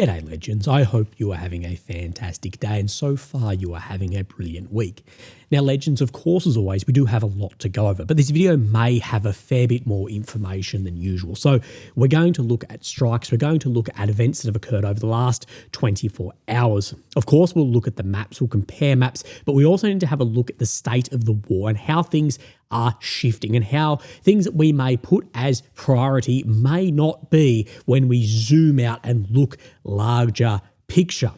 G'day legends, I hope you are having a fantastic day and so far you are having a brilliant week. Now legends, of course, as always, we do have a lot to go over, but this video may have a fair bit more information than usual. So we're going to look at strikes, we're going to look at events that have occurred over the last 24 hours. Of course, we'll look at the maps, we'll compare maps, but we also need to have a look at the state of the war and how things are shifting and how things that we may put as priority may not be when we zoom out and look larger picture.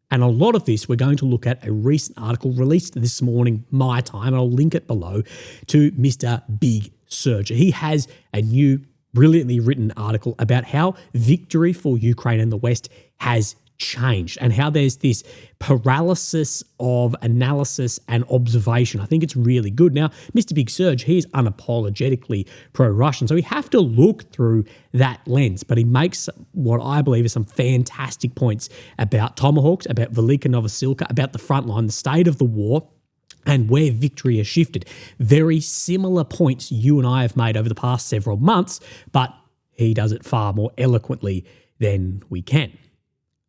And a lot of this, we're going to look at a recent article released this morning, my time, and I'll link it below, to Mr. Big Surger. He has a new, brilliantly written article about how victory for Ukraine and the West has changed and how there's this paralysis of analysis and observation. I think it's really good. Now, Mr. Big Surge, he is unapologetically pro-Russian, so we have to look through that lens, but he makes what I believe are some fantastic points about tomahawks, about Velika Novosilka, about the front line, the state of the war, and where victory has shifted. Very similar points you and I have made over the past several months, but he does it far more eloquently than we can.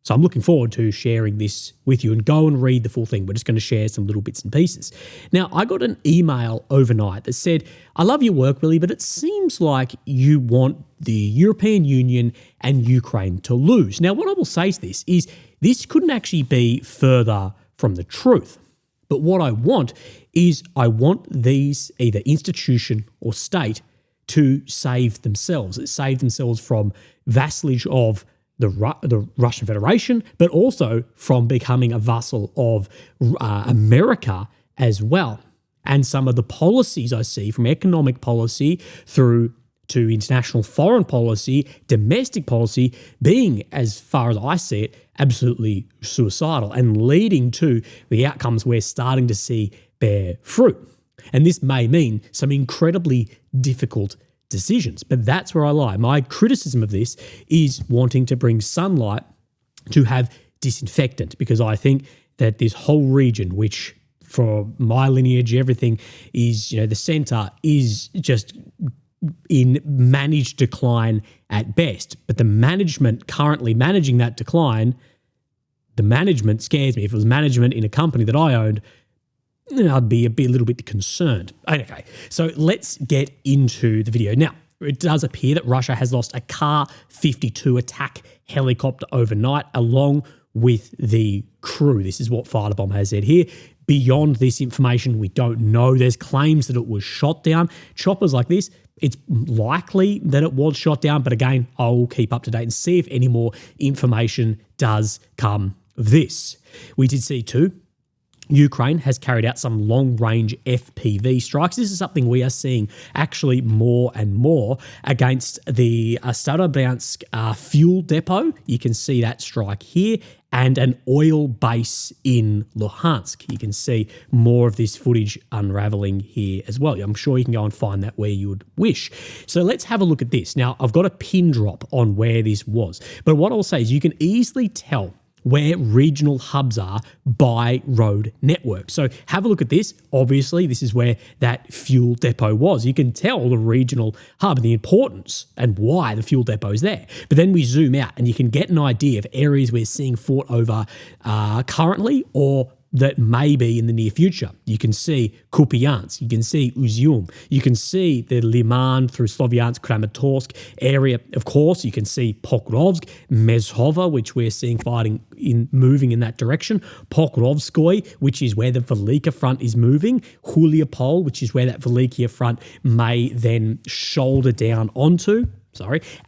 So I'm looking forward to sharing this with you, and go and read the full thing. We're just going to share some little bits and pieces. Now, I got an email overnight that said, I love your work, Willie, but it seems like you want the European Union and Ukraine to lose. Now, what I will say to this is this couldn't actually be further from the truth. But what I want is I want these, either institution or state, to save themselves. Save themselves from vassalage of the Russian Federation, but also from becoming a vassal of America as well. And some of the policies I see, from economic policy through to international foreign policy, domestic policy, being, as far as I see it, absolutely suicidal and leading to the outcomes we're starting to see bear fruit. And this may mean some incredibly difficult decisions, but that's where I lie. My criticism of this is wanting to bring sunlight to have disinfectant, because I think that this whole region, which for my lineage, everything is, the center is just in managed decline at best. But the management currently managing that decline, the management scares me. If it was management in a company that I owned, I'd be a little bit concerned. Okay, so let's get into the video. Now, it does appear that Russia has lost a Ka-52 attack helicopter overnight, along with the crew. This is what Firebomb has said here. Beyond this information, we don't know. There's claims that it was shot down. Choppers like this, it's likely that it was shot down, but again, I'll keep up to date and see if any more information does come of this. We did see too, Ukraine has carried out some long-range FPV strikes. This is something we are seeing actually more and more against the Starobryansk fuel depot. You can see that strike here, and an oil base in Luhansk. You can see more of this footage unraveling here as well. I'm sure you can go and find that where you would wish. So let's have a look at this. Now, I've got a pin drop on where this was, but what I'll say is you can easily tell where regional hubs are by road network. So have a look at this. Obviously, this is where that fuel depot was. You can tell the regional hub and the importance and why the fuel depot is there. But then we zoom out and you can get an idea of areas we're seeing fought over currently or that may be in the near future. You can see Kupiansk, you can see Uzium, you can see the Liman through Slovyansk, Kramatorsk area. Of course, you can see Pokrovsk, Mezhova, which we're seeing fighting moving in that direction, Pokrovskoy, which is where the Velika front is moving, Huliapol, which is where that Velika front may then shoulder down onto.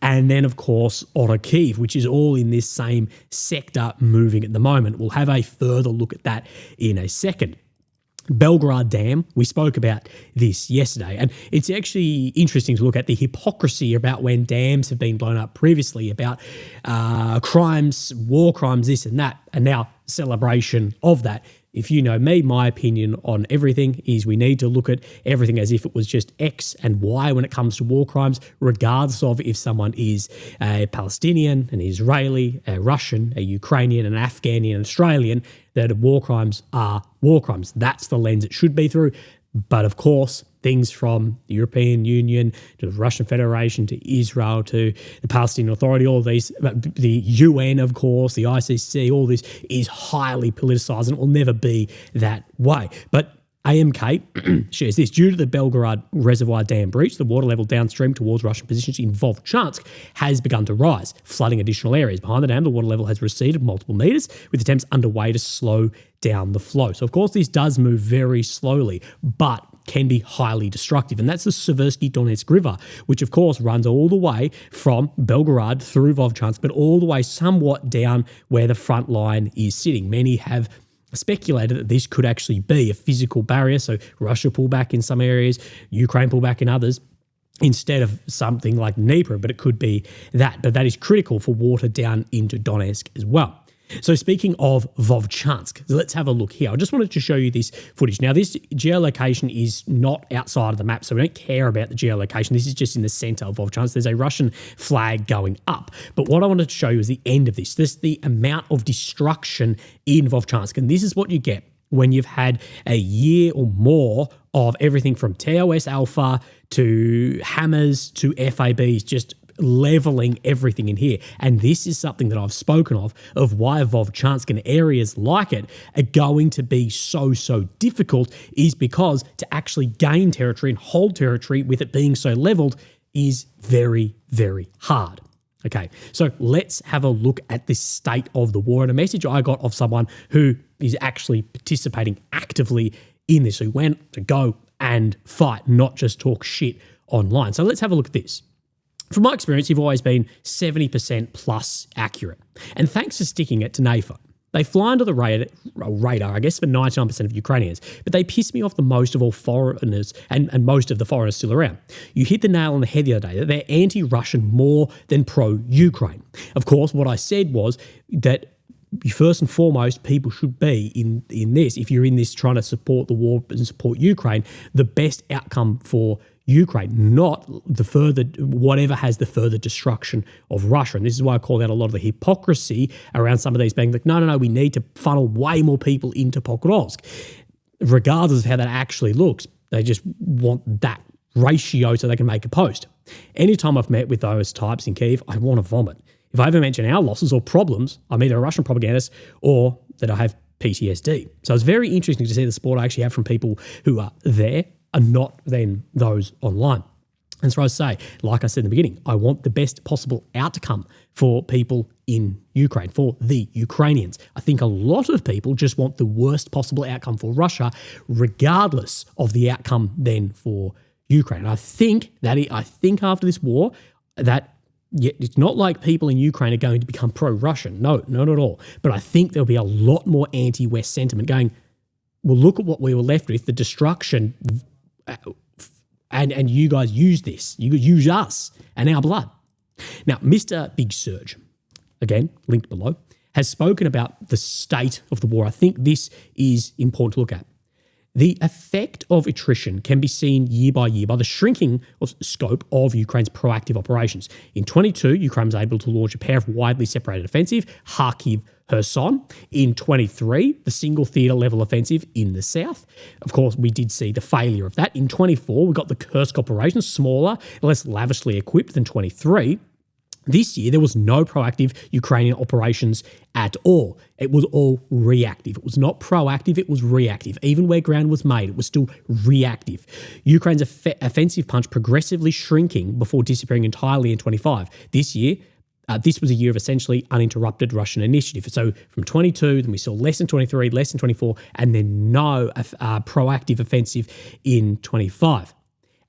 And then, of course, Orokhiv, which is all in this same sector moving at the moment. We'll have a further look at that in a second. Belgrade Dam, we spoke about this yesterday, and it's actually interesting to look at the hypocrisy about when dams have been blown up previously, about crimes, war crimes, this and that, and now celebration of that. If you know me, my opinion on everything is we need to look at everything as if it was just X and Y when it comes to war crimes, regardless of if someone is a Palestinian, an Israeli, a Russian, a Ukrainian, an Afghan, an Australian, that war crimes are war crimes. That's the lens it should be through. But of course, things from the European Union to the Russian Federation to Israel to the Palestinian Authority, all these, the UN, of course, the ICC, all this is highly politicized and it will never be that way. But AMK shares this. Due to the Belgorod Reservoir Dam breach, the water level downstream towards Russian positions in Volchansk has begun to rise, flooding additional areas. Behind the dam, the water level has receded multiple metres, with attempts underway to slow down the flow. So, of course, this does move very slowly, but can be highly destructive. And that's the Seversky Donetsk River, which, of course, runs all the way from Belgorod through Volchansk, but all the way somewhat down where the front line is sitting. Many have speculated that this could actually be a physical barrier, so Russia pull back in some areas, Ukraine pull back in others, instead of something like Dnieper, but it could be that. But that is critical for water down into Donetsk as well. So speaking of Volchansk, let's have a look here. I just wanted to show you this footage. Now, this geolocation is not outside of the map, so we don't care about the geolocation. This is just in the center of Volchansk. There's a Russian flag going up. But what I wanted to show you is the end of this. This is the amount of destruction in Volchansk. And this is what you get when you've had a year or more of everything from TOS Alpha to hammers to FABs, just leveling everything in here. And this is something that I've spoken of why Volchansk and areas like it are going to be so difficult, is because to actually gain territory and hold territory with it being so leveled is very hard. Okay, so let's have a look at the state of the war, and a message I got of someone who is actually participating actively in this, who went to go and fight, not just talk shit online. So let's have a look at this. From my experience, you've always been 70% plus accurate. And thanks for sticking it to NAFO. They fly under the radar, I guess, for 99% of Ukrainians, but they piss me off the most of all foreigners, and most of the foreigners still around. You hit the nail on the head the other day, that they're anti-Russian more than pro-Ukraine. Of course, what I said was that first and foremost, people should be in this, if you're in this trying to support the war and support Ukraine, the best outcome for Ukraine, not the further, whatever has the further destruction of Russia. And this is why I call out a lot of the hypocrisy around some of these being like, no, we need to funnel way more people into Pokrovsk. Regardless of how that actually looks, they just want that ratio so they can make a post. Anytime I've met with those types in Kyiv, I want to vomit. If I ever mention our losses or problems, I'm either a Russian propagandist or that I have PTSD. So it's very interesting to see the support I actually have from people who are there and not then those online. And so I say, like I said in the beginning, I want the best possible outcome for people in Ukraine, for the Ukrainians. I think a lot of people just want the worst possible outcome for Russia, regardless of the outcome then for Ukraine. And I think after this war that it's not like people in Ukraine are going to become pro-Russian. No, not at all. But I think there'll be a lot more anti-West sentiment going, well, look at what we were left with, the destruction, and you guys use this. You use us and our blood. Now, Mr. Big Surge, again, linked below, has spoken about the state of the war. I think this is important to look at. The effect of attrition can be seen year by year by the shrinking of scope of Ukraine's proactive operations. In 22, Ukraine was able to launch a pair of widely separated offensive, Kharkiv, Kherson. In 23, the single theatre level offensive in the south. Of course, we did see the failure of that. In 24, we got the Kursk operation, smaller, less lavishly equipped than 23. This year, there was no proactive Ukrainian operations at all. It was all reactive. It was not proactive, it was reactive. Even where ground was made, it was still reactive. Ukraine's offensive punch progressively shrinking before disappearing entirely in 25. This year, this was a year of essentially uninterrupted Russian initiative. So from 22, then we saw less in 23, less in 24, and then no proactive offensive in 25.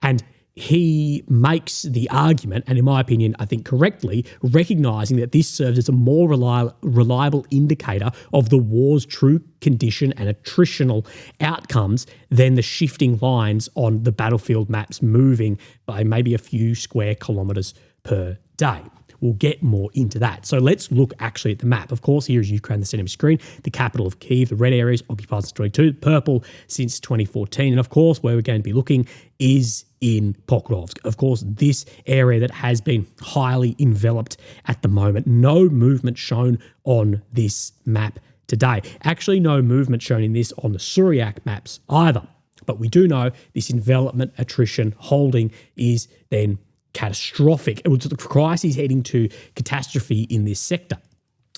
And he makes the argument, and in my opinion, I think correctly, recognising that this serves as a more reliable indicator of the war's true condition and attritional outcomes than the shifting lines on the battlefield maps moving by maybe a few square kilometres per day. We'll get more into that. So let's look actually at the map. Of course, here is Ukraine, the centre of the screen, the capital of Kyiv, the red areas occupied since 22, purple since 2014. And of course, where we're going to be looking is in Pokrovsk. Of course, this area that has been highly enveloped at the moment. No movement shown on this map today. Actually, no movement shown in this on the Suryak maps either. But we do know this envelopment, attrition, holding is then catastrophic. The crisis heading to catastrophe in this sector.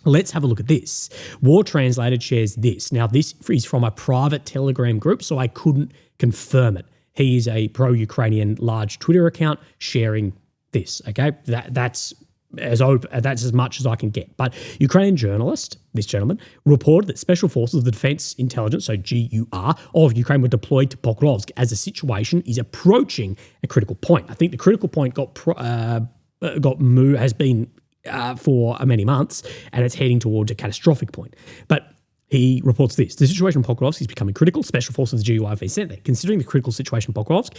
Let's have a look at this. War Translated shares this. Now, this is from a private Telegram group, so I couldn't confirm it. He is a pro-Ukrainian large Twitter account sharing this, okay? That's as much as I can get. But Ukrainian journalist, this gentleman, reported that Special Forces of the Defense Intelligence, so GUR, of Ukraine were deployed to Pokrovsk as the situation is approaching a critical point. I think the critical point has been for many months, and it's heading towards a catastrophic point. But he reports this. The situation in Pokrovsk is becoming critical. Special Forces of the GUR have been sent there. Considering the critical situation in Pokrovsk,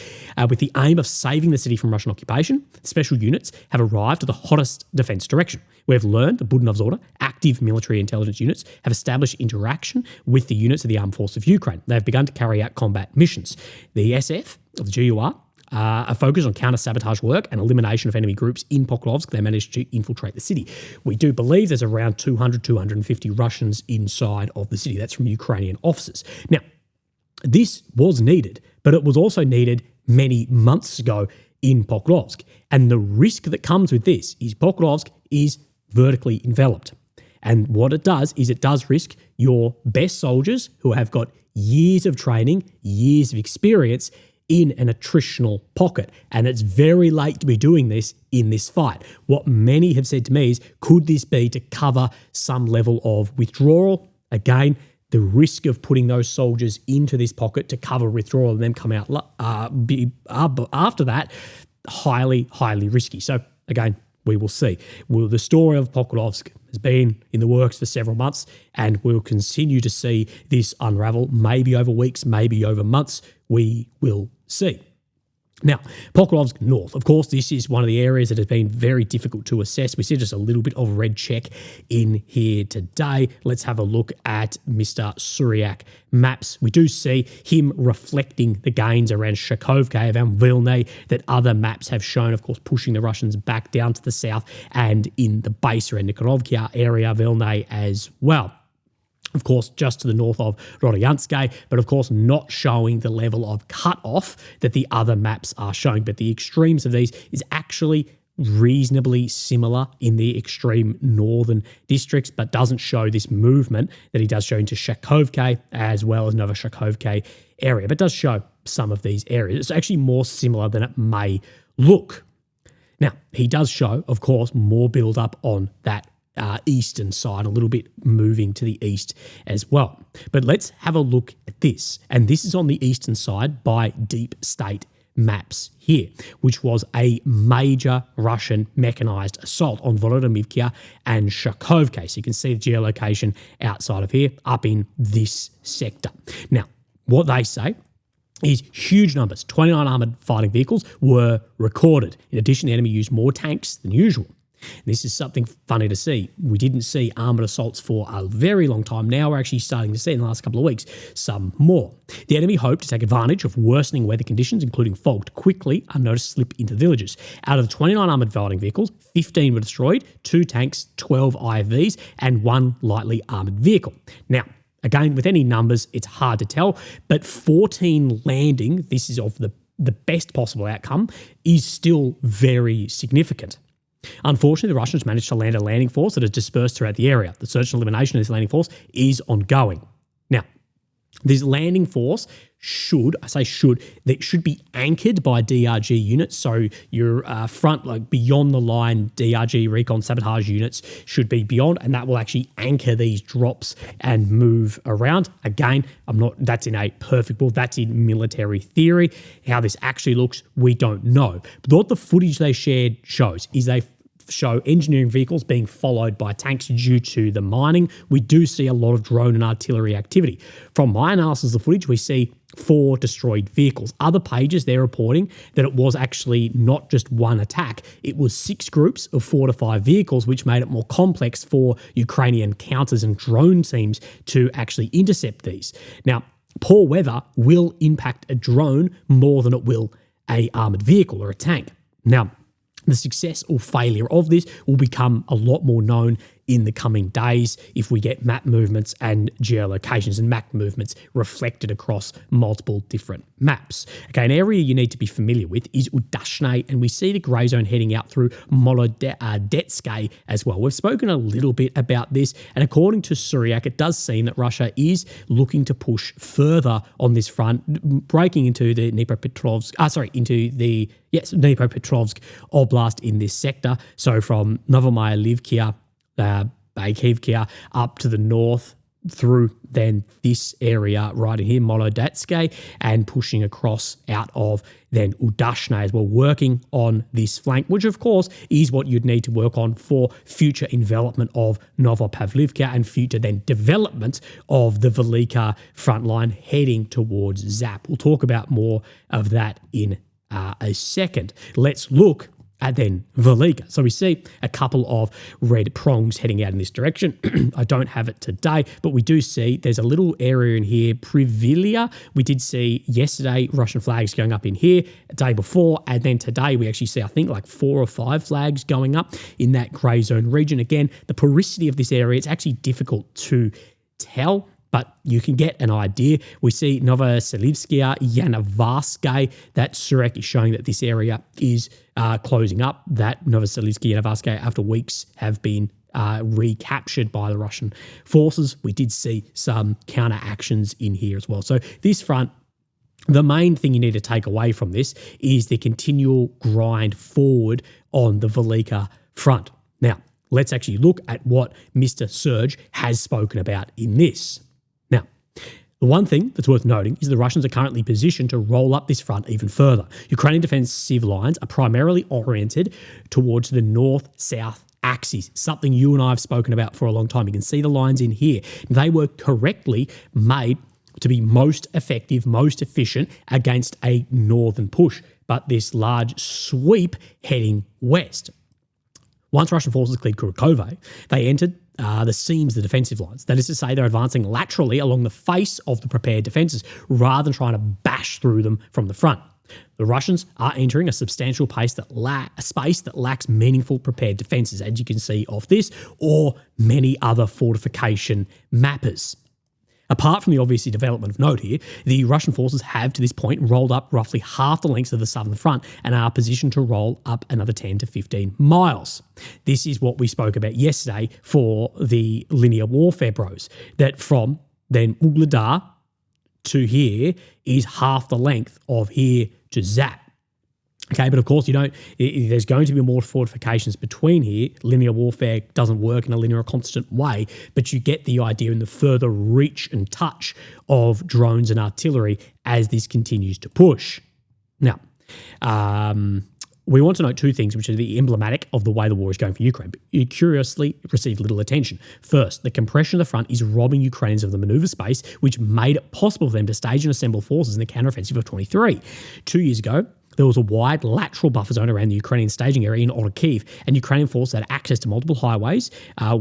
with the aim of saving the city from Russian occupation, special units have arrived at the hottest defence direction. We have learned that Budanov's order, active military intelligence units, have established interaction with the units of the armed forces of Ukraine. They have begun to carry out combat missions. The SF of the GUR are focused on counter-sabotage work and elimination of enemy groups in Pokrovsk. They managed to infiltrate the city. We do believe there's around 200, 250 Russians inside of the city. That's from Ukrainian officers. Now, this was needed, but it was also needed many months ago in Pokrovsk. And the risk that comes with this is Pokrovsk is vertically enveloped. And what it does is it does risk your best soldiers who have got years of training, years of experience in an attritional pocket. And it's very late to be doing this in this fight. What many have said to me is, could this be to cover some level of withdrawal? Again, the risk of putting those soldiers into this pocket to cover withdrawal and then come out after that, highly, highly risky. So again, we will see. The story of Pokrovsk has been in the works for several months, and we'll continue to see this unravel, maybe over weeks, maybe over months. We will see. Now, Pokrovsk North. Of course, this is one of the areas that has been very difficult to assess. We see just a little bit of red check in here today. Let's have a look at Mr. Suryak maps. We do see him reflecting the gains around Shakhovka and Vilny that other maps have shown, of course, pushing the Russians back down to the south and in the base around Nikolaevka area, Vilny as well. Of course, just to the north of Rodyanske, but of course not showing the level of cut-off that the other maps are showing. But the extremes of these is actually reasonably similar in the extreme northern districts, but doesn't show this movement that he does show into Shakhovka as well as Novoshakovka area, but does show some of these areas. It's actually more similar than it may look. Now, he does show, of course, more build-up on that eastern side, a little bit moving to the east as well. But let's have a look at this. And this is on the eastern side by Deep State maps here, which was a major Russian mechanized assault on Volodymyr and Shakhovka. So you can see the geolocation outside of here, up in this sector. Now, what they say is huge numbers, 29 armoured fighting vehicles were recorded. In addition, the enemy used more tanks than usual. This is something funny to see. We didn't see armoured assaults for a very long time. Now we're actually starting to see in the last couple of weeks some more. The enemy hoped to take advantage of worsening weather conditions, including fog, to quickly, unnoticed, slip into villages. Out of the 29 armoured fighting vehicles, 15 were destroyed, 2 tanks, 12 IFVs, and 1 lightly armoured vehicle. Now, again, with any numbers, it's hard to tell, but 14 landing, this is of the best possible outcome, is still very significant. Unfortunately, the Russians managed to land a landing force that is dispersed throughout the area. The search and elimination of this landing force is ongoing. Now, this landing force should be anchored by DRG units. So your front, like beyond the line, DRG recon sabotage units should be beyond, and that will actually anchor these drops and move around. Again, that's in a perfect world. That's in military theory. How this actually looks, we don't know. But what the footage they shared shows is they show engineering vehicles being followed by tanks due to the mining. We do see a lot of drone and artillery activity. From my analysis of the footage, we see 4 destroyed vehicles. Other pages, they're reporting that it was actually not just one attack. It was 6 groups of 4 to 5 vehicles, which made it more complex for Ukrainian counters and drone teams to actually intercept these. Now, poor weather will impact a drone more than it will a armoured vehicle or a tank. Now, the success or failure of this will become a lot more known in the coming days if we get map movements and geolocations and map movements reflected across multiple different maps. Okay, an area you need to be familiar with is Udashne, and we see the grey zone heading out through Molodetsk as well. We've spoken a little bit about this, and according to Suryak, it does seem that Russia is looking to push further on this front, breaking into the Dnipropetrovsk Oblast in this sector. So from Novomyalivka, Bakivka, up to the north through then this area right here, Molodetsk, and pushing across out of then Udashne as well, working on this flank, which of course is what you'd need to work on for future envelopment of Novopavlivka and future then development of the Velika front line heading towards Zap. We'll talk about more of that in a second. Let's look at then Velika. So we see a couple of red prongs heading out in this direction. I don't have it today, but we do see there's a little area in here, Privilia. We did see yesterday Russian flags going up in here, a day before, and then today we actually see, I think, like 4 or 5 flags going up in that grey zone region. Again, the porosity of this area, it's actually difficult to tell, but you can get an idea. We see Novoselivskaya, Yanovarskaya, that Surek is showing that this area is closing up, that Novoselivskaya, Yanovarskaya, after weeks have been recaptured by the Russian forces. We did see some counter actions in here as well. So this front, the main thing you need to take away from this is the continual grind forward on the Velika front. Now, let's actually look at what Mr. Serge has spoken about in this. The one thing that's worth noting is the Russians are currently positioned to roll up this front even further. Ukrainian defensive lines are primarily oriented towards the north-south axis, something you and I have spoken about for a long time. You can see the lines in here. They were correctly made to be most effective, most efficient against a northern push, but this large sweep heading west. Once Russian forces cleared Kurakove, they entered the seams, the defensive lines. That is to say, they're advancing laterally along the face of the prepared defences rather than trying to bash through them from the front. The Russians are entering a substantial space that lacks meaningful prepared defences, as you can see off this, or many other fortification mappers. Apart from the obvious development of note here, the Russian forces have to this point rolled up roughly half the length of the southern front and are positioned to roll up another 10 to 15 miles. This is what we spoke about yesterday for the linear warfare bros, that from then Ugledar to here is half the length of here to Zap. Okay, but of course, there's going to be more fortifications between here. Linear warfare doesn't work in a linear or constant way, but you get the idea in the further reach and touch of drones and artillery as this continues to push. Now, we want to note 2 things which are the emblematic of the way the war is going for Ukraine, but you curiously received little attention. First, the compression of the front is robbing Ukrainians of the manoeuvre space, which made it possible for them to stage and assemble forces in the counteroffensive of 23. 2 years ago, there was a wide lateral buffer zone around the Ukrainian staging area in Orkiv, and Ukrainian forces had access to multiple highways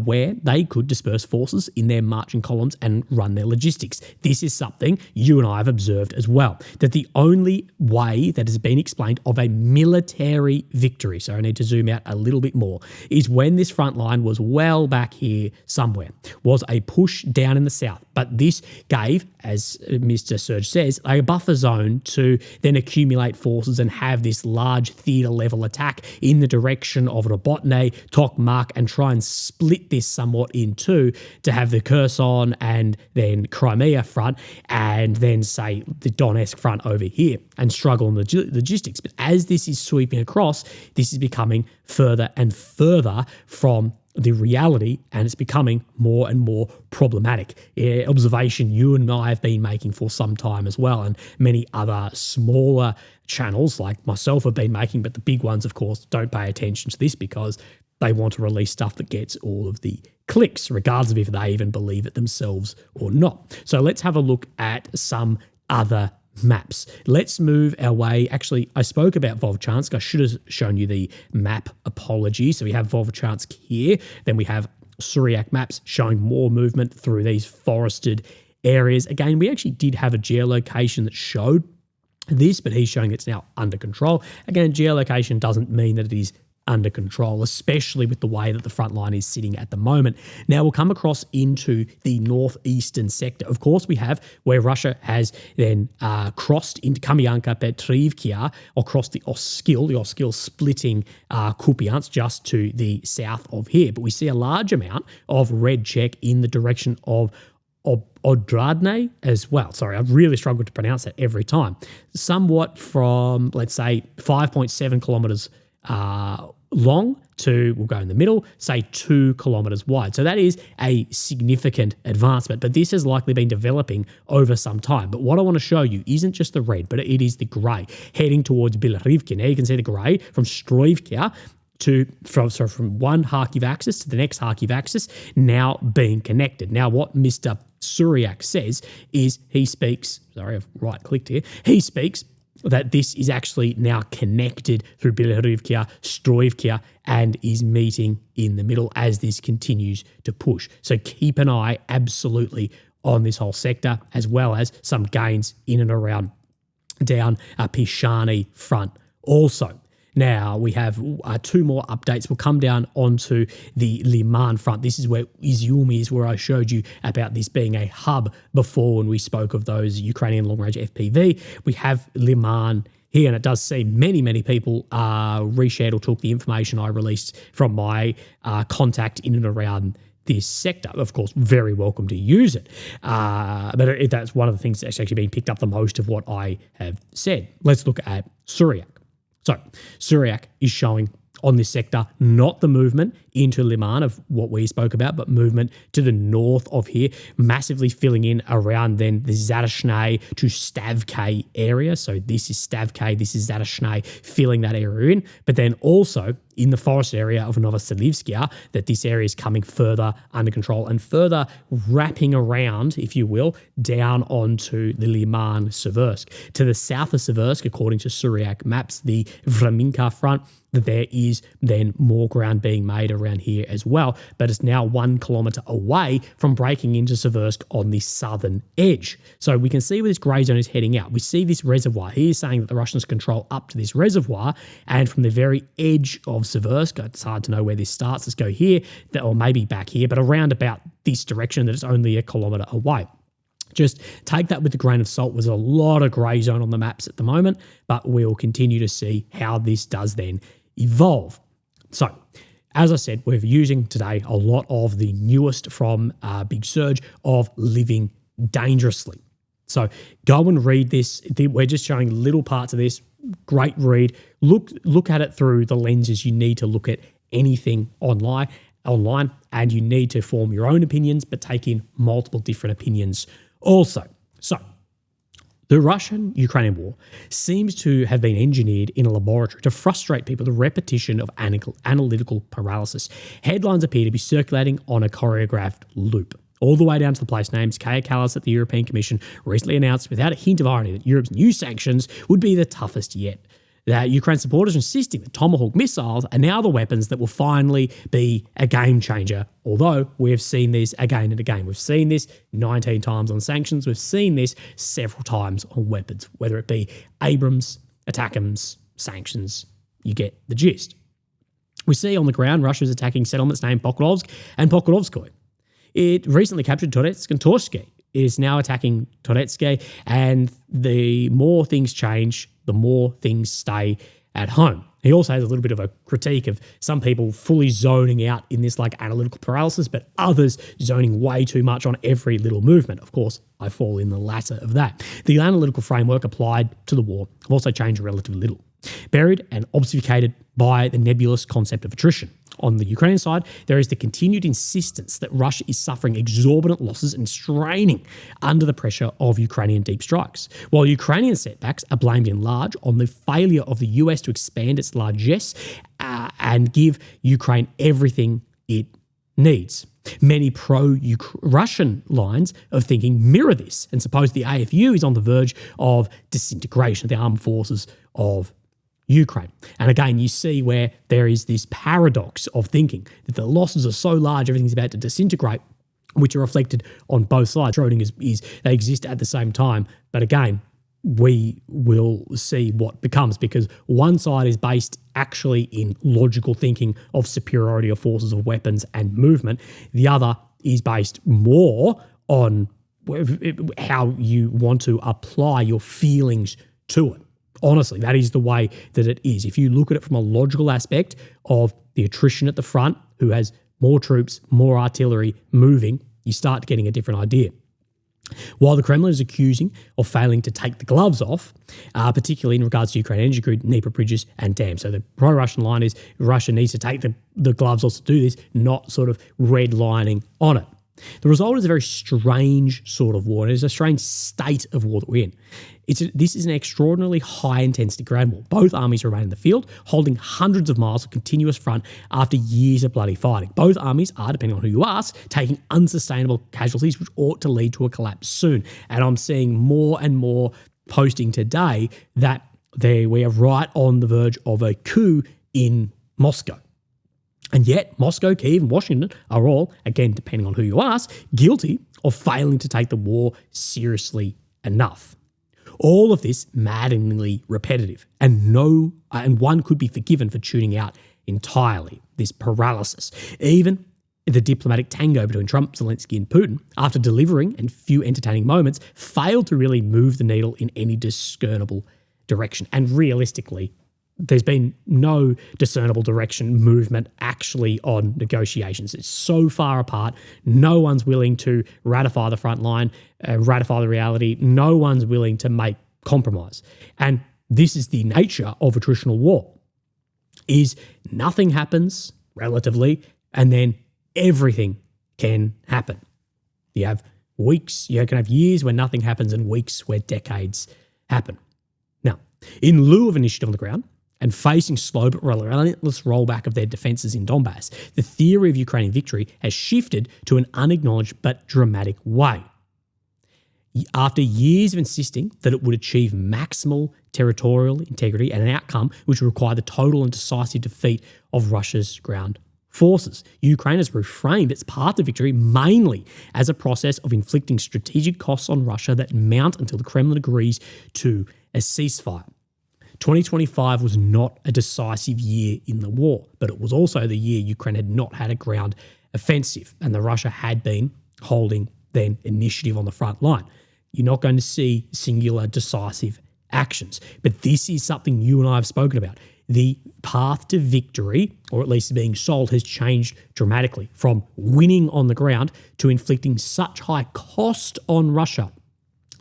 where they could disperse forces in their marching columns and run their logistics. This is something you and I have observed as well, that the only way that has been explained of a military victory, so I need to zoom out a little bit more, is when this front line was well back here somewhere, was a push down in the south. But this gave, as Mr. Serge says, a buffer zone to then accumulate forces and have this large theatre-level attack in the direction of Robotne, Tokmak, and try and split this somewhat in two to have the Kherson and then Crimea front and then, say, the Donetsk front over here and struggle on the logistics. But as this is sweeping across, this is becoming further and further from the reality, and it's becoming more and more problematic. Observation you and I have been making for some time as well, and many other smaller channels like myself have been making, but the big ones, of course, don't pay attention to this because they want to release stuff that gets all of the clicks, regardless of if they even believe it themselves or not. So let's have a look at some other maps. Let's move our way. Actually, I spoke about Volchansk. I should have shown you the map. Apologies. So we have Volchansk here. Then we have Suryak maps showing more movement through these forested areas. Again, we actually did have a geolocation that showed this, but he's showing it's now under control. Again, geolocation doesn't mean that it is under control, especially with the way that the front line is sitting at the moment. Now we'll come across into the northeastern sector. Of course, we have where Russia has then crossed into Kamyanka, Petrivka, across the Oskil splitting Kupiansk just to the south of here. But we see a large amount of red check in the direction of Odradne as well. Sorry, I've really struggled to pronounce that every time. Somewhat from, let's say, 5.7 kilometres long to, we'll go in the middle, say 2 kilometres wide. So that is a significant advancement, but this has likely been developing over some time. But what I want to show you isn't just the red, but it is the grey heading towards Bilarivka. Now you can see the grey from Stroivka from one Kharkiv axis to the next Kharkiv axis now being connected. Now what Mr. Suryak says is he speaks that this is actually now connected through Bilarivka, Stroivka, and is meeting in the middle as this continues to push. So keep an eye absolutely on this whole sector, as well as some gains in and around down a Pishani front also. Now, we have 2 more updates. We'll come down onto the Liman front. This is where Iziumi is, where I showed you about this being a hub before when we spoke of those Ukrainian long-range FPV. We have Liman here, and it does seem many people reshared or took the information I released from my contact in and around this sector. Of course, very welcome to use it. But that's one of the things that's actually been picked up the most of what I have said. Let's look at Suryak. So Suryak is showing on this sector not the movement into Liman of what we spoke about, but movement to the north of here, massively filling in around then the Zadashny to Stavkay area. So this is Stavkay, this is Zadashny, filling that area in. But then also in the forest area of Novoselivskia, that this area is coming further under control and further wrapping around, if you will, down onto the Liman Seversk. To the south of Seversk, according to Suryak maps, the Vraminka front, there is then more ground being made around here as well, but it's now 1 kilometre away from breaking into Seversk on the southern edge. So we can see where this grey zone is heading out. We see this reservoir. He is saying that the Russians control up to this reservoir, and from the very edge of Seversk, it's hard to know where this starts. Let's go here, or maybe back here, but around about this direction, that it's only 1 kilometre away. Just take that with a grain of salt. There's a lot of grey zone on the maps at the moment, but we'll continue to see how this does then evolve. So, as I said, we're using today a lot of the newest from Big Surge of Living Dangerously. So go and read this. We're just showing little parts of this. Great read. Look at it through the lenses you need to look at anything online, and you need to form your own opinions, but take in multiple different opinions also. So, the Russian-Ukrainian war seems to have been engineered in a laboratory to frustrate people, the repetition of analytical paralysis. Headlines appear to be circulating on a choreographed loop. All the way down to the place names. Kaja Kallas at the European Commission recently announced without a hint of irony that Europe's new sanctions would be the toughest yet. That Ukraine supporters are insisting that Tomahawk missiles are now the weapons that will finally be a game changer, although we've seen this again and again. We've seen this 19 times on sanctions. We've seen this several times on weapons, whether it be Abrams, ATACMS, sanctions. You get the gist. We see on the ground Russia's attacking settlements named Pokrovsk and Pokrovskoy. It recently captured Toretsk and Torshky. It is now attacking Toretsk, and the more things change, the more things stay at home. He also has a little bit of a critique of some people fully zoning out in this like analytical paralysis, but others zoning way too much on every little movement. Of course, I fall in the latter of that. The analytical framework applied to the war have also changed relatively little, buried and obfuscated by the nebulous concept of attrition. On the Ukrainian side, there is the continued insistence that Russia is suffering exorbitant losses and straining under the pressure of Ukrainian deep strikes, while Ukrainian setbacks are blamed in large on the failure of the US to expand its largesse and give Ukraine everything it needs. Many pro-Russian lines of thinking mirror this, and suppose the AFU is on the verge of disintegration of the armed forces of Ukraine. And again, you see where there is this paradox of thinking that the losses are so large, everything's about to disintegrate, which are reflected on both sides. Schrödinger is they exist at the same time. But again, we will see what becomes, because one side is based actually in logical thinking of superiority of forces of weapons and movement. The other is based more on how you want to apply your feelings to it. Honestly, that is the way that it is. If you look at it from a logical aspect of the attrition at the front, who has more troops, more artillery moving, you start getting a different idea. While the Kremlin is accusing of failing to take the gloves off, particularly in regards to Ukraine energy grid, Dnieper bridges and dams. So the pro-Russian line is Russia needs to take the gloves off to do this, not sort of redlining on it. The result is a very strange sort of war. And it is a strange state of war that we're in. This is an extraordinarily high-intensity ground war. Both armies remain in the field, holding hundreds of miles of continuous front after years of bloody fighting. Both armies are, depending on who you ask, taking unsustainable casualties, which ought to lead to a collapse soon. And I'm seeing more and more posting today that we are right on the verge of a coup in Moscow. And yet, Moscow, Kyiv, and Washington are all, again, depending on who you ask, guilty of failing to take the war seriously enough. All of this maddeningly repetitive, and one could be forgiven for tuning out entirely, this paralysis. Even the diplomatic tango between Trump, Zelensky, and Putin, after delivering and few entertaining moments, failed to really move the needle in any discernible direction. And realistically, there's been no discernible direction movement actually on negotiations. It's so far apart. No one's willing to ratify the front line, ratify the reality. No one's willing to make compromise. And this is the nature of attritional war, is nothing happens relatively, and then everything can happen. You have weeks, you can have years where nothing happens and weeks where decades happen. Now, in lieu of initiative on the ground, and facing slow but relentless rollback of their defences in Donbass, the theory of Ukrainian victory has shifted to an unacknowledged but dramatic way. After years of insisting that it would achieve maximal territorial integrity and an outcome which would require the total and decisive defeat of Russia's ground forces, Ukraine has reframed its path to victory mainly as a process of inflicting strategic costs on Russia that mount until the Kremlin agrees to a ceasefire. 2025 was not a decisive year in the war, but it was also the year Ukraine had not had a ground offensive, and the Russia had been holding then initiative on the front line. You're not going to see singular decisive actions, but this is something you and I have spoken about. The path to victory, or at least being sold, has changed dramatically from winning on the ground to inflicting such high cost on Russia,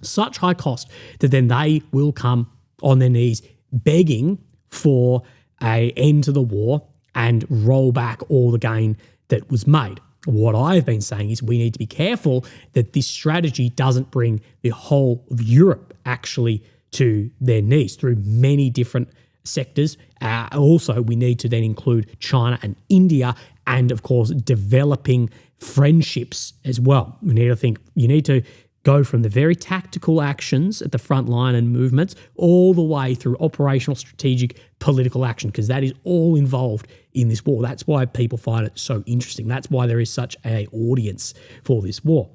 such high cost that then they will come on their knees begging for an end to the war and roll back all the gain that was made. What I've been saying is we need to be careful that this strategy doesn't bring the whole of Europe actually to their knees through many different sectors. Also, we need to then include China and India and, of course, developing friendships as well. You need to go from the very tactical actions at the front line and movements all the way through operational, strategic, political action, because that is all involved in this war. That's why people find it so interesting. That's why there is such an audience for this war.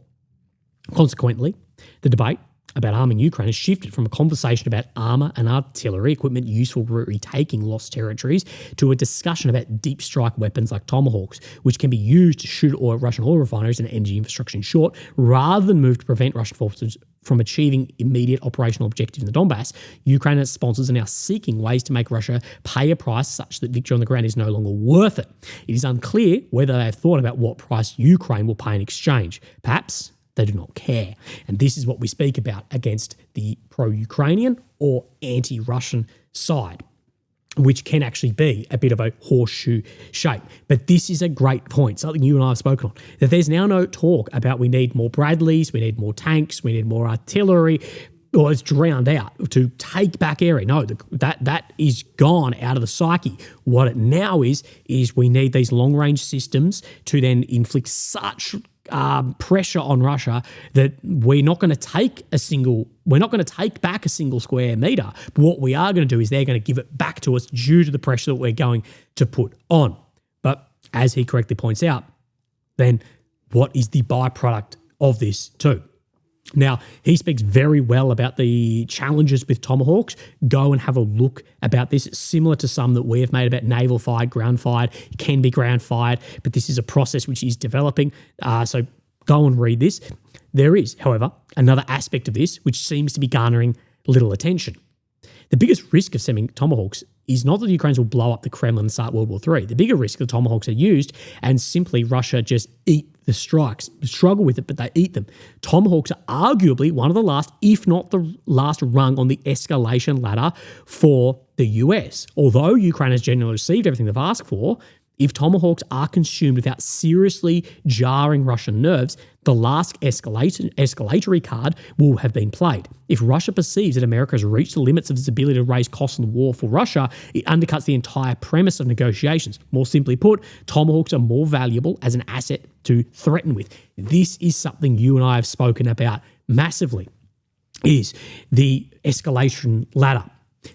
Consequently, the debate about arming Ukraine has shifted from a conversation about armour and artillery equipment useful for retaking lost territories to a discussion about deep strike weapons like tomahawks, which can be used to shoot Russian oil refineries and energy infrastructure in short, rather than move to prevent Russian forces from achieving immediate operational objectives in the Donbass. Ukraine and its sponsors are now seeking ways to make Russia pay a price such that victory on the ground is no longer worth it. It is unclear whether they have thought about what price Ukraine will pay in exchange. Perhaps they do not care. And this is what we speak about against the pro-Ukrainian or anti-Russian side, which can actually be a bit of a horseshoe shape. But this is a great point, something you and I have spoken on, that there's now no talk about we need more Bradleys, we need more tanks, we need more artillery, or it's drowned out to take back area. No, that is gone out of the psyche. What it now is we need these long-range systems to then inflict such pressure on Russia that we're not going to take back a single square meter. But what we are going to do is they're going to give it back to us due to the pressure that we're going to put on. But as he correctly points out, then what is the byproduct of this too? Now, he speaks very well about the challenges with Tomahawks. Go and have a look about this. It's similar to some that we have made about naval-fired, ground-fired. It can be ground-fired, but this is a process which is developing. So go and read this. There is, however, another aspect of this which seems to be garnering little attention. The biggest risk of sending Tomahawks is not that the Ukrainians will blow up the Kremlin and start World War III. The bigger risk the Tomahawks are used and simply Russia just eat the strikes. They struggle with it, but they eat them. Tomahawks are arguably one of the last, if not the last rung on the escalation ladder for the US. Although Ukraine has generally received everything they've asked for, if Tomahawks are consumed without seriously jarring Russian nerves, the last escalatory card will have been played. If Russia perceives that America has reached the limits of its ability to raise costs in the war for Russia, it undercuts the entire premise of negotiations. More simply put, Tomahawks are more valuable as an asset to threaten with. This is something you and I have spoken about massively, is the escalation ladder.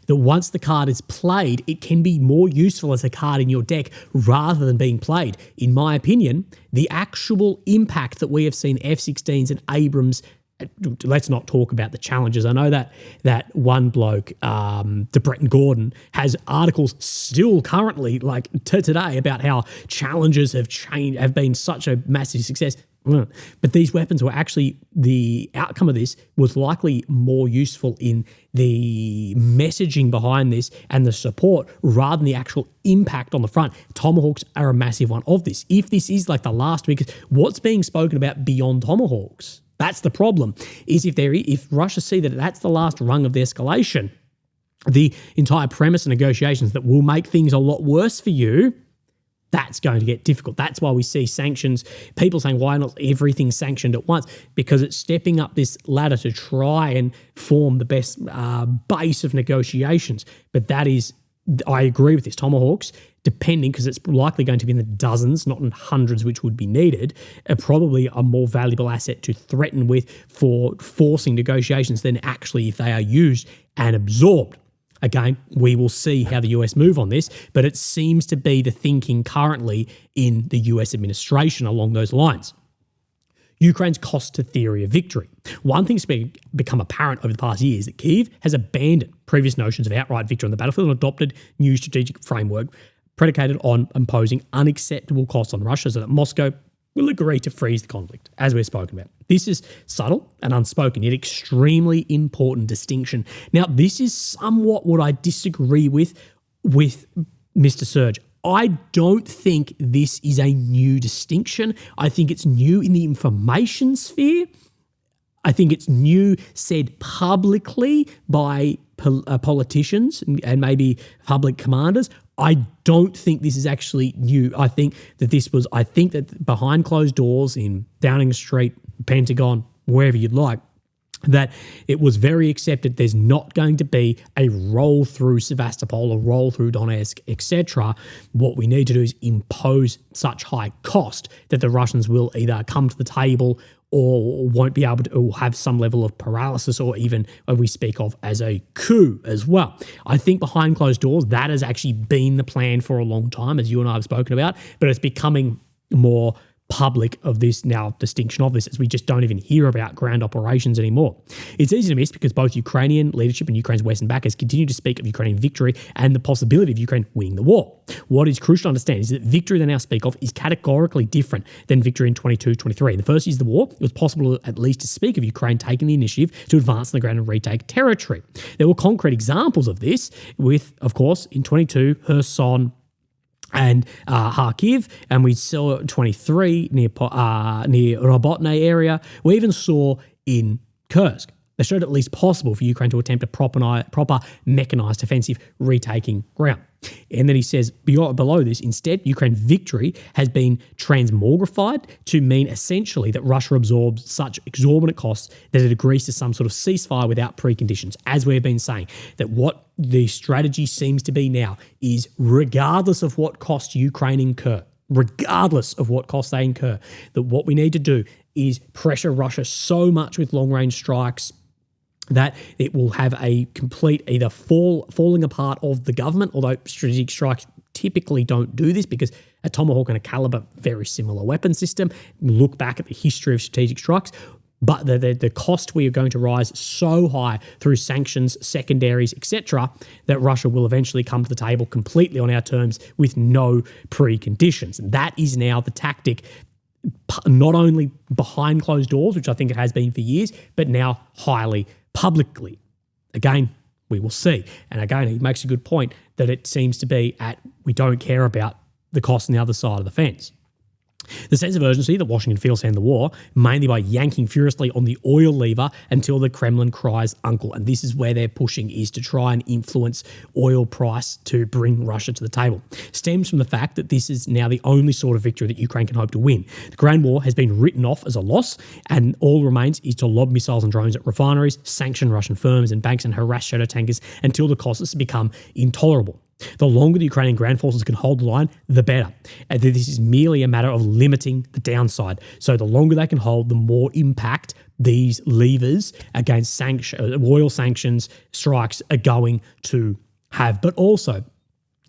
That once the card is played, it can be more useful as a card in your deck rather than being played. In my opinion, the actual impact that we have seen F-16s and Abrams, let's not talk about the challenges. I know that one bloke, DeBretton Gordon, has articles still currently, like today, about how challenges have been such a massive success. But these weapons were actually, the outcome of this was likely more useful in the messaging behind this and the support rather than the actual impact on the front. Tomahawks are a massive one of this. If this is like the last week, what's being spoken about beyond Tomahawks? That's the problem, is if Russia see that that's the last rung of the escalation, the entire premise of negotiations that will make things a lot worse for you, that's going to get difficult. That's why we see sanctions, people saying, why not everything sanctioned at once? Because it's stepping up this ladder to try and form the best base of negotiations. But that is, I agree with this. Tomahawks, depending, because it's likely going to be in the dozens, not in hundreds, which would be needed, are probably a more valuable asset to threaten with for forcing negotiations than actually if they are used and absorbed. Again, we will see how the US move on this, but it seems to be the thinking currently in the US administration along those lines. Ukraine's cost to theory of victory. One thing's become apparent over the past year is that Kyiv has abandoned previous notions of outright victory on the battlefield and adopted new strategic framework predicated on imposing unacceptable costs on Russia so that Moscow will agree to freeze the conflict, as we've spoken about. This is subtle and unspoken, yet extremely important distinction. Now, this is somewhat what I disagree with Mr. Surge. I don't think this is a new distinction. I think it's new in the information sphere. I think it's new said publicly by politicians and maybe public commanders. I don't think this is actually new. I think that behind closed doors in Downing Street, Pentagon, wherever you'd like, that it was very accepted there's not going to be a roll through Sevastopol, a roll through Donetsk, etc. What we need to do is impose such high cost that the Russians will either come to the table or won't be able to, or have some level of paralysis, or even what we speak of as a coup as well. I think behind closed doors, that has actually been the plan for a long time, as you and I have spoken about, but it's becoming more public of this now, distinction of this, as we just don't even hear about ground operations anymore. It's easy to miss because both Ukrainian leadership and Ukraine's Western backers continue to speak of Ukrainian victory and the possibility of Ukraine winning the war. What is crucial to understand is that victory they now speak of is categorically different than victory in 22-23. In the first years of the war, it was possible at least to speak of Ukraine taking the initiative to advance on the ground and retake territory. There were concrete examples of this with, of course, in 22, Kherson, and Kharkiv, and we saw 23 near Robotny area. We even saw in Kursk. They showed at least possible for Ukraine to attempt a proper mechanised offensive retaking ground. And then he says, below this, instead, Ukraine's victory has been transmogrified to mean essentially that Russia absorbs such exorbitant costs that it agrees to some sort of ceasefire without preconditions. As we've been saying, that what the strategy seems to be now is regardless of what costs Ukraine incur, that what we need to do is pressure Russia so much with long-range strikes that it will have a complete either falling apart of the government, although strategic strikes typically don't do this because a Tomahawk and a Caliber, very similar weapon system. Look back at the history of strategic strikes. but the cost we are going to rise so high through sanctions, secondaries, etc., that Russia will eventually come to the table completely on our terms with no preconditions. And that is now the tactic, not only behind closed doors, which I think it has been for years, but now highly publicly. Again, we will see. And again, he makes a good point that it seems to be we don't care about the cost on the other side of the fence. The sense of urgency that Washington feels to end the war, mainly by yanking furiously on the oil lever until the Kremlin cries uncle. And this is where they're pushing, is to try and influence oil price to bring Russia to the table. Stems from the fact that this is now the only sort of victory that Ukraine can hope to win. The Grand War has been written off as a loss, and all remains is to lob missiles and drones at refineries, sanction Russian firms and banks, and harass shadow tankers until the costs become intolerable. The longer the Ukrainian ground forces can hold the line, the better. And this is merely a matter of limiting the downside. So the longer they can hold, the more impact these levers against oil sanctions strikes are going to have. But also,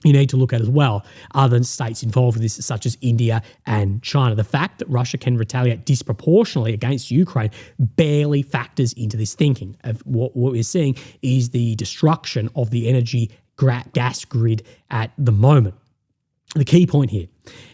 you need to look at as well other states involved in this, such as India and China. The fact that Russia can retaliate disproportionately against Ukraine barely factors into this thinking. What we're seeing is the destruction of the energy gas grid at the moment. The key point here,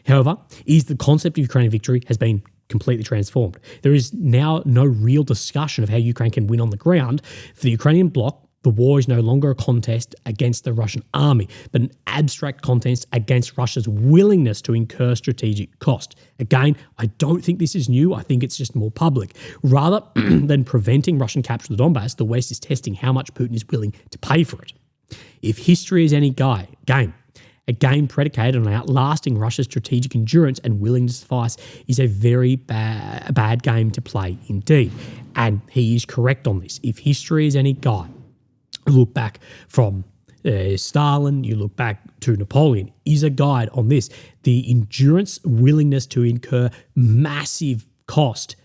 however, is the concept of Ukrainian victory has been completely transformed. There is now no real discussion of how Ukraine can win on the ground. For the Ukrainian bloc, the war is no longer a contest against the Russian army, but an abstract contest against Russia's willingness to incur strategic cost. Again, I don't think this is new. I think it's just more public. Rather than preventing Russian capture of the Donbass, the West is testing how much Putin is willing to pay for it. If history is any game, a game predicated on outlasting Russia's strategic endurance and willingness to suffice is a very bad game to play indeed. And he is correct on this. If history is any guide, look back from Stalin, you look back to Napoleon, is a guide on this. The endurance, willingness to incur massive cost,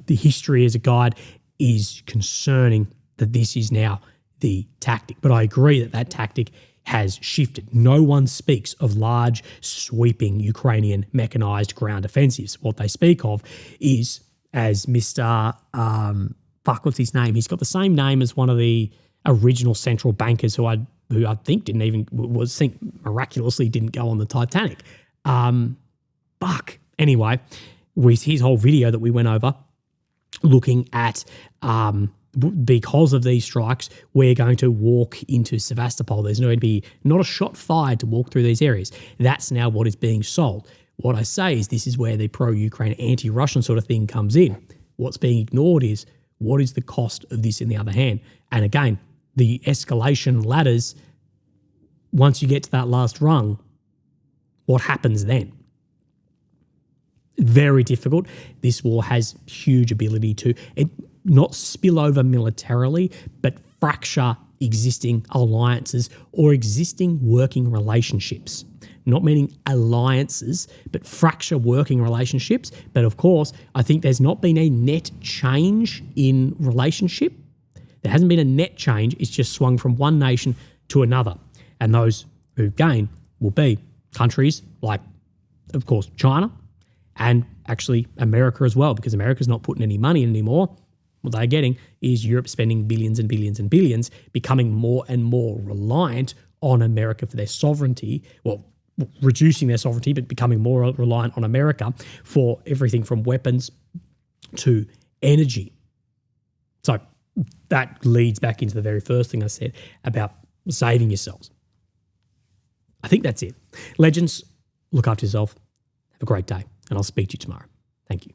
the history as a guide is concerning that this is now the tactic. But I agree that tactic has shifted. No one speaks of large, sweeping Ukrainian mechanized ground offensives. What they speak of is, as Mr. What's his name? He's got the same name as one of the original central bankers who I think miraculously didn't go on the Titanic. Anyway, with his whole video that we went over, looking at because of these strikes, we're going to walk into Sevastopol. There's going to be not a shot fired to walk through these areas. That's now what is being sold. What I say is this is where the pro-Ukraine, anti-Russian sort of thing comes in. What's being ignored is what is the cost of this in the other hand. And again, the escalation ladders, once you get to that last rung, what happens then? Very difficult. This war has huge ability to not spill over militarily, but fracture existing alliances or existing working relationships. Not meaning alliances, but fracture working relationships. But of course, I think there's not been a net change in relationship. There hasn't been a net change. It's just swung from one nation to another. And those who gain will be countries like, of course, China and actually America as well, because America's not putting any money in anymore. What they're getting is Europe spending billions and billions and billions, becoming more and more reliant on America for their sovereignty, reducing their sovereignty, but becoming more reliant on America for everything from weapons to energy. So that leads back into the very first thing I said about saving yourselves. I think that's it. Legends, look after yourself. Have a great day, and I'll speak to you tomorrow. Thank you.